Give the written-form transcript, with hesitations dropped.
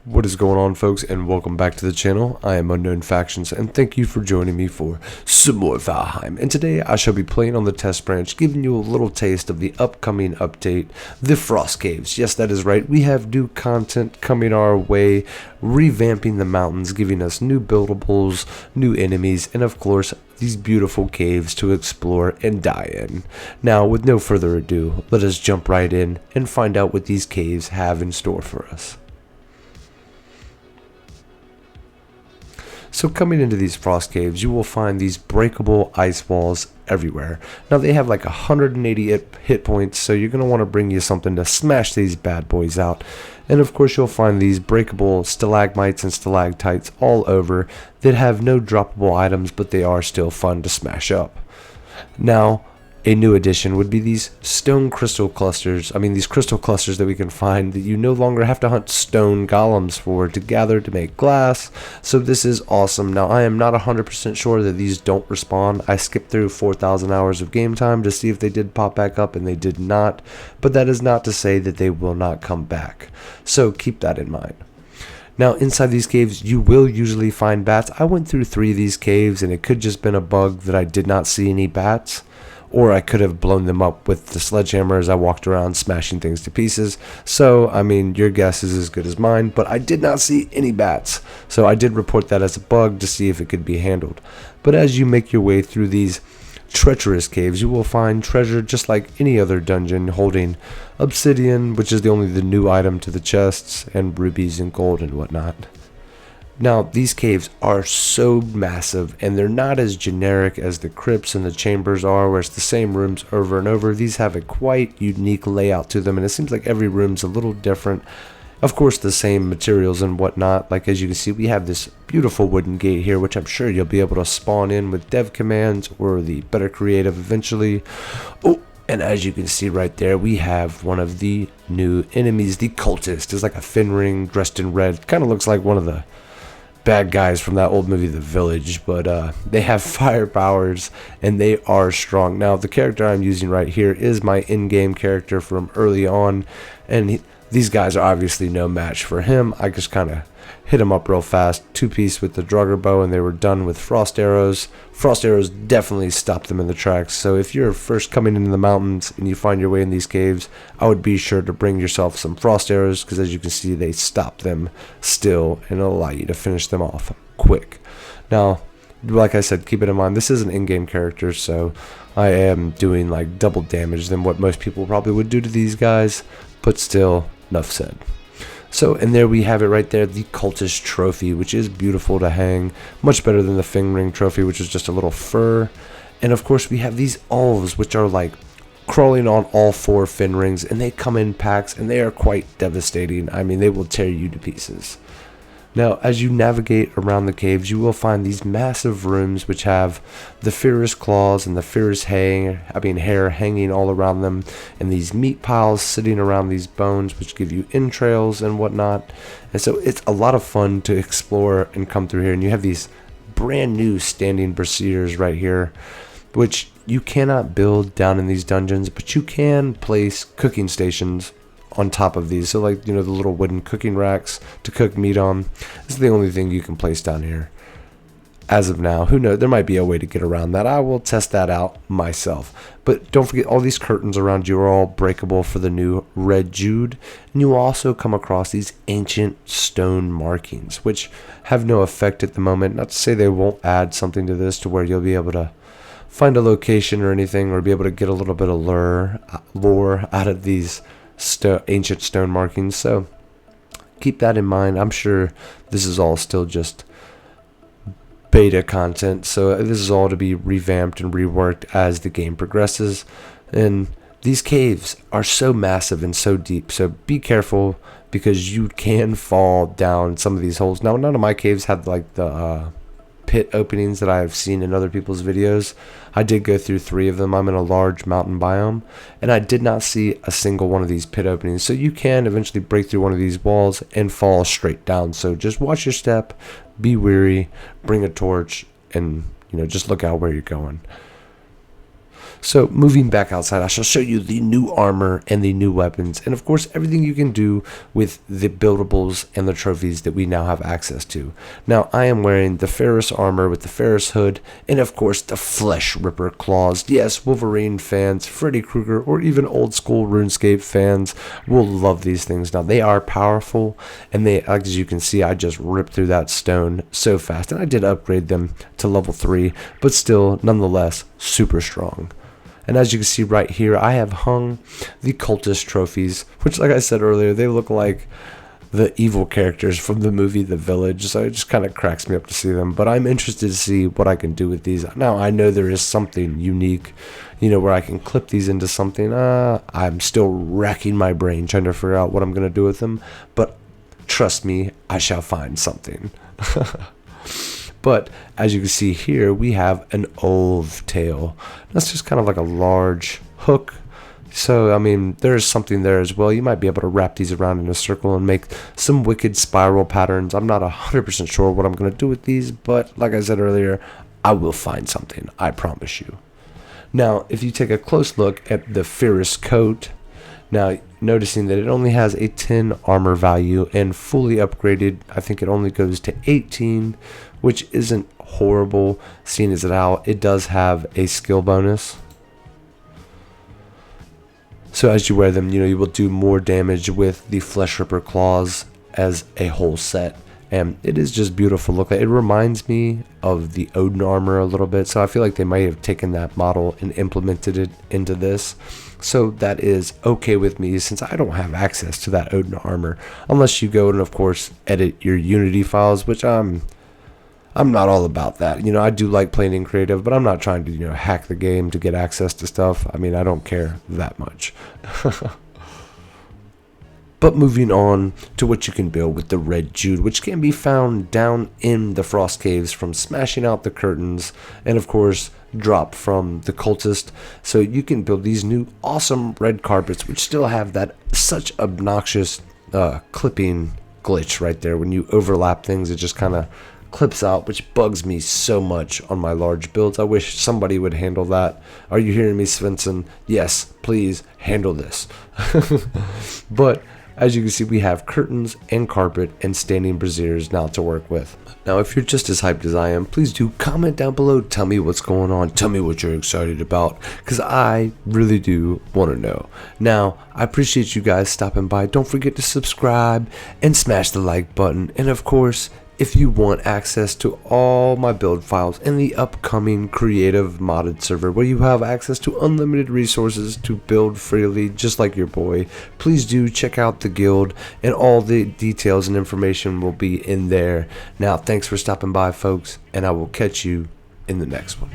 What is going on, folks, and welcome back to the channel. I am Unknown Factions, and thank you for joining me for some more Valheim. And today I shall be playing on the test branch, giving you a little taste of the upcoming update, the Frost Caves. Yes, that is right, we have new content coming our way, revamping the mountains, giving us new buildables, new enemies, and of course, these beautiful caves to explore and die in. Now, with no further ado, let us jump right in and find out what these caves have in store for us. So coming into these frost caves, you will find these breakable ice walls everywhere. Now they have like 180 hit points, so you're going to want to bring you something to smash these bad boys out. And of course you'll find these breakable stalagmites and stalactites all over that have no droppable items, but they are still fun to smash up. Now, a new addition would be these stone crystal clusters. These crystal clusters that we can find that you no longer have to hunt stone golems for to gather to make glass. So this is awesome. Now I am not 100% sure that these don't respawn. I skipped through 4,000 hours of game time to see if they did pop back up, and they did not. But that is not to say that they will not come back. So keep that in mind. Now, inside these caves, you will usually find bats. I went through 3 of these caves, and it could just been a bug that I did not see any bats. Or I could have blown them up with the sledgehammer as I walked around smashing things to pieces. So, your guess is as good as mine, but I did not see any bats. So I did report that as a bug to see if it could be handled. But as you make your way through these treacherous caves, you will find treasure just like any other dungeon, holding obsidian, which is the new item to the chests, and rubies and gold and whatnot. Now, these caves are so massive, and they're not as generic as the crypts and the chambers are, where it's the same rooms over and over. These have a quite unique layout to them, and it seems like every room's a little different. Of course, the same materials and whatnot. Like, as you can see, we have this beautiful wooden gate here, which I'm sure you'll be able to spawn in with dev commands or the better creative eventually. Oh, and as you can see right there, we have one of the new enemies, the cultist. It's like a Fenring dressed in red. Kind of looks like one of the bad guys from that old movie The Village, but they have fire powers and they are strong. Now the character I'm using right here is my in-game character from early on, and these guys are obviously no match for him. I just kind of hit him up real fast, 2-piece with the Drugger bow, and they were done with frost arrows. Frost arrows definitely stop them in the tracks, so if you're first coming into the mountains and you find your way in these caves, I would be sure to bring yourself some frost arrows, because as you can see, they stop them still and allow you to finish them off quick. Now, like I said, keep it in mind, this is an in-game character, so I am doing like double damage than what most people probably would do to these guys, but still, enough said. So, and there we have it right there, the cultist trophy, which is beautiful to hang, much better than the Fenring trophy, which is just a little fur. And of course we have these elves, which are like crawling on all 4 Fenrings, and they come in packs, and they are quite devastating. They will tear you to pieces. Now, as you navigate around the caves, you will find these massive rooms which have the fierce claws and the fierce hair hanging all around them, and these meat piles sitting around these bones which give you entrails and whatnot. And so it's a lot of fun to explore and come through here. And you have these brand new standing braziers right here, which you cannot build down in these dungeons, but you can place cooking stations on top of these. So like, the little wooden cooking racks to cook meat on. This is the only thing you can place down here as of now. Who knows, there might be a way to get around that. I will test that out myself. But don't forget, all these curtains around you are all breakable for the new red Jude. And you will also come across these ancient stone markings, which have no effect at the moment. Not to say they won't add something to this to where you'll be able to find a location or anything, or be able to get a little bit of lore out of these ancient stone markings. So keep that in mind. I'm sure this is all still just beta content, so this is all to be revamped and reworked as the game progresses. And these caves are so massive and so deep, so be careful, because you can fall down some of these holes. Now, none of my caves had like the pit openings that I have seen in other people's videos. I did go through 3 of them. I'm in a large mountain biome, and I did not see a single one of these pit openings. So you can eventually break through one of these walls and fall straight down. So just watch your step, be wary, bring a torch, and just look out where you're going. So moving back outside, I shall show you the new armor and the new weapons, and of course everything you can do with the buildables and the trophies that we now have access to. Now I am wearing the Ferris armor with the Ferris hood, and of course the Flesh Ripper claws. Yes, Wolverine fans, Freddy Krueger, or even old school RuneScape fans will love these things. Now they are powerful, and they, as you can see, I just ripped through that stone so fast, and I did upgrade them to level 3, but still nonetheless super strong. And as you can see right here, I have hung the cultist trophies, which, like I said earlier, they look like the evil characters from the movie The Village, so it just kind of cracks me up to see them. But I'm interested to see what I can do with these. Now I know there is something unique, where I can clip these into something. I'm still racking my brain trying to figure out what I'm going to do with them, but trust me, I shall find something. But as you can see here, we have an Ove tail. That's just kind of like a large hook. So, I mean, there's something there as well. You might be able to wrap these around in a circle and make some wicked spiral patterns. I'm not 100% sure what I'm going to do with these, but like I said earlier, I will find something, I promise you. Now, if you take a close look at the Ferris coat, now noticing that it only has a 10 armor value, and fully upgraded, I think it only goes to 18, which isn't horrible, seeing as how it does have a skill bonus. So as you wear them, you will do more damage with the Flesh Ripper claws as a whole set. And it is just beautiful look. It reminds me of the Odin armor a little bit, so I feel like they might have taken that model and implemented it into this. So that is okay with me, since I don't have access to that Odin armor, unless you go and of course edit your Unity files, which I'm not all about that. I do like playing in creative, but I'm not trying to hack the game to get access to stuff. I mean, I don't care that much. But moving on to what you can build with the Red Jude, which can be found down in the Frost Caves from smashing out the curtains, and of course drop from the cultist. So you can build these new awesome red carpets, which still have that such obnoxious clipping glitch right there. When you overlap things, it just kind of clips out, which bugs me so much on my large builds. I wish somebody would handle that. Are you hearing me, Svensson? Yes, please handle this. But as you can see, we have curtains and carpet and standing braziers now to work with. Now, if you're just as hyped as I am, please do comment down below. Tell me what's going on. Tell me what you're excited about, because I really do want to know. Now, I appreciate you guys stopping by. Don't forget to subscribe and smash the like button. And of course, if you want access to all my build files in the upcoming creative modded server, where you have access to unlimited resources to build freely, just like your boy, please do check out the guild, and all the details and information will be in there. Now, thanks for stopping by, folks, and I will catch you in the next one.